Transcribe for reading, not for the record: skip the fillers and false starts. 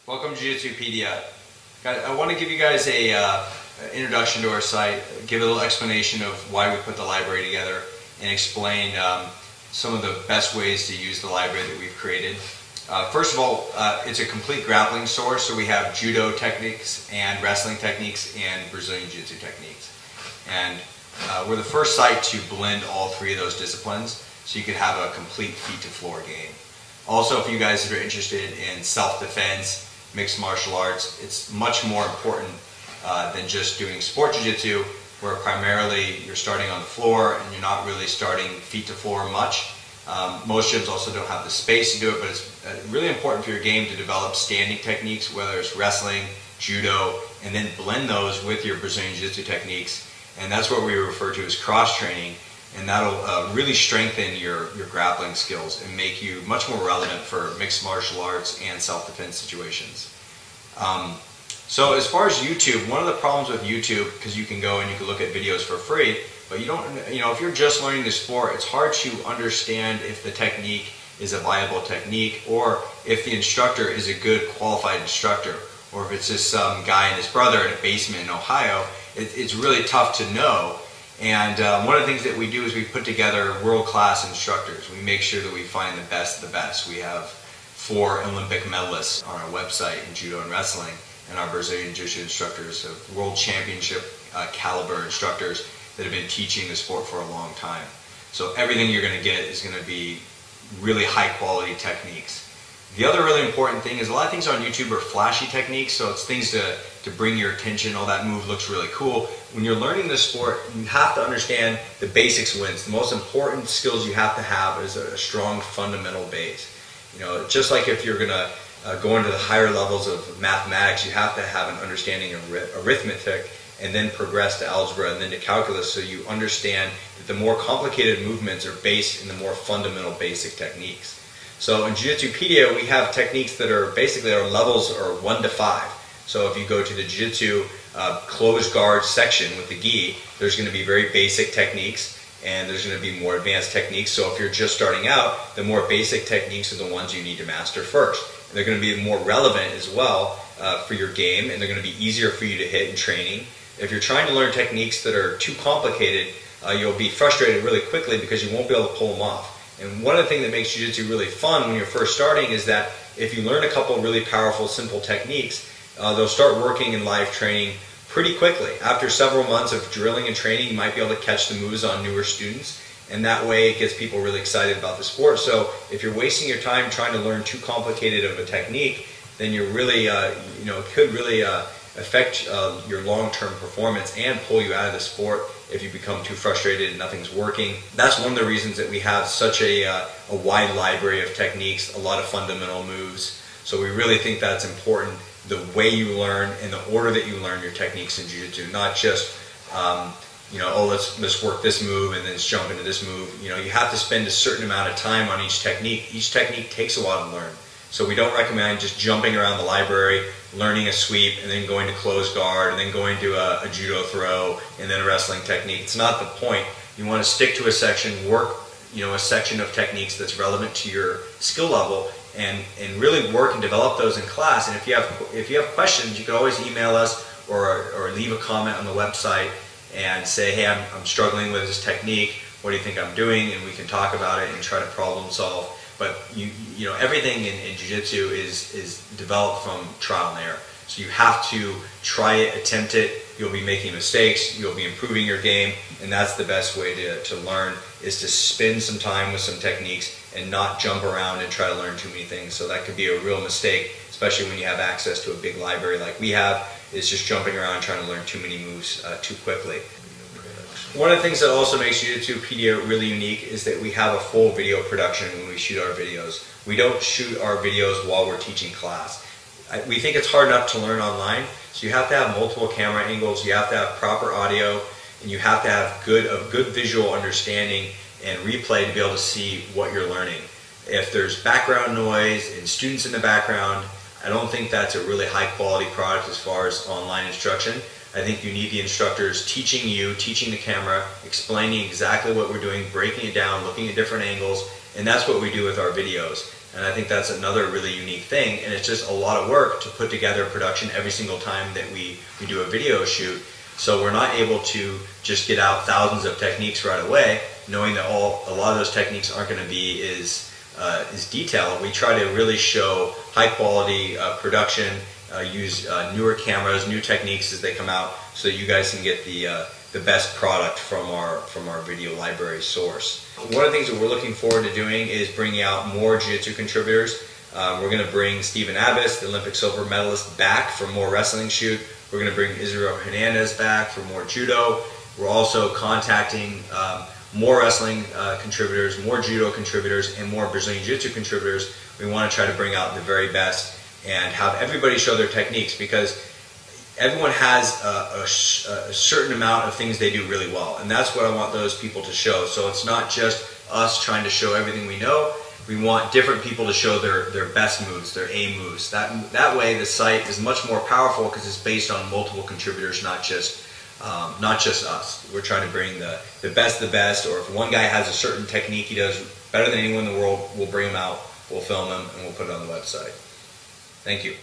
Welcome to JiuJitsuPedia. I want to give you guys a introduction to our site, give a little explanation of why we put the library together, and explain some of the best ways to use the library that we've created. First of all, it's a complete grappling source, so we have judo techniques and wrestling techniques and Brazilian Jiu Jitsu techniques. And we're the first site to blend all three of those disciplines, so you could have a complete feet-to-floor game. Also, if you guys are interested in self-defense, mixed martial arts, it's much more important than just doing sport jiu-jitsu, where primarily you're starting on the floor and you're not really starting feet to floor much. Most gyms also don't have the space to do it, but it's really important for your game to develop standing techniques, whether it's wrestling, judo, and then blend those with your Brazilian Jiu-Jitsu techniques. And that's what we refer to as cross-training, and that'll really strengthen your grappling skills and make you much more relevant for mixed martial arts and self-defense situations. So as far as YouTube, one of the problems with YouTube, because you can go and you can look at videos for free, but you don't, if you're just learning the sport, it's hard to understand if the technique is a viable technique, or if the instructor is a good qualified instructor, or if it's just some guy and his brother in a basement in Ohio. It's really tough to know. And one of the things that we do is we put together world-class instructors. We make sure that we find the best of the best. We have 4 Olympic medalists on our website in judo and wrestling, and our Brazilian Jiu-Jitsu instructors have world championship caliber instructors that have been teaching the sport for a long time. So everything you're going to get is going to be really high quality techniques. The other really important thing is a lot of things on YouTube are flashy techniques, so it's things to bring your attention. Oh, that move looks really cool. When you're learning this sport, you have to understand the basics wins. The most important skills you have to have is a strong fundamental base. Just like if you're going to go into the higher levels of mathematics, you have to have an understanding of arithmetic, and then progress to algebra and then to calculus, so you understand that the more complicated movements are based in the more fundamental basic techniques. So in JiuJitsuPedia, we have techniques that are basically, our levels are 1 to 5. So if you go to the Jiu-Jitsu closed guard section with the gi, there's going to be very basic techniques, and there's going to be more advanced techniques. So if you're just starting out, the more basic techniques are the ones you need to master first. And they're going to be more relevant as well for your game, and they're going to be easier for you to hit in training. If you're trying to learn techniques that are too complicated, you'll be frustrated really quickly because you won't be able to pull them off. And one of the things that makes Jiu-Jitsu really fun when you're first starting is that if you learn a couple really powerful, simple techniques, they'll start working in live training pretty quickly. After several months of drilling and training, you might be able to catch the moves on newer students, and that way it gets people really excited about the sport. So if you're wasting your time trying to learn too complicated of a technique, then you're really, it could really affect your long-term performance and pull you out of the sport if you become too frustrated and nothing's working. That's one of the reasons that we have such a wide library of techniques, a lot of fundamental moves. So we really think that's important, the way you learn and the order that you learn your techniques in Jiu-Jitsu, not just, oh, let's work this move and then let's jump into this move. You have to spend a certain amount of time on each technique. Each technique takes a while to learn. So we don't recommend just jumping around the library, learning a sweep, and then going to closed guard, and then going to a judo throw, and then a wrestling technique. It's not the point. You want to stick to a section, work a section of techniques that's relevant to your skill level, and really work and develop those in class. And if you have questions, you can always email us or leave a comment on the website and say, hey, I'm struggling with this technique. What do you think I'm doing? And we can talk about it and try to problem solve. But everything in Jiu-Jitsu is developed from trial and error. So you have to try it, attempt it. You'll be making mistakes. You'll be improving your game, and that's the best way to learn, is to spend some time with some techniques and not jump around and try to learn too many things. So that could be a real mistake, especially when you have access to a big library like we have. Is just jumping around trying to learn too many moves too quickly. One of the things that also makes JiuJitsuPedia really unique is that we have a full video production when we shoot our videos. We don't shoot our videos while we're teaching class. We think it's hard enough to learn online, so you have to have multiple camera angles, you have to have proper audio, and you have to have a good visual understanding and replay to be able to see what you're learning. If there's background noise and students in the background, I don't think that's a really high quality product as far as online instruction. I think you need the instructors teaching you, teaching the camera, explaining exactly what we're doing, breaking it down, looking at different angles, and that's what we do with our videos. And I think that's another really unique thing, and it's just a lot of work to put together a production every single time that we do a video shoot. So we're not able to just get out thousands of techniques right away, knowing that a lot of those techniques aren't going to be as detailed. We try to really show high quality production, use newer cameras, new techniques as they come out, so that you guys can get the best product from our video library source. One of the things that we're looking forward to doing is bringing out more Jiu-Jitsu contributors. We're going to bring Stephen Abbas, the Olympic silver medalist, back for more wrestling shoot. We're going to bring Israel Hernandez back for more judo. We're also contacting more wrestling contributors, more judo contributors, and more Brazilian Jiu-Jitsu contributors. We want to try to bring out the very best and have everybody show their techniques, because everyone has a certain amount of things they do really well, and that's what I want those people to show. So it's not just us trying to show everything we know. We want different people to show their best moves, their A moves. That way the site is much more powerful, because it's based on multiple contributors, not just us. We're trying to bring the best, or if one guy has a certain technique he does better than anyone in the world, we'll bring him out, we'll film him, and we'll put it on the website. Thank you.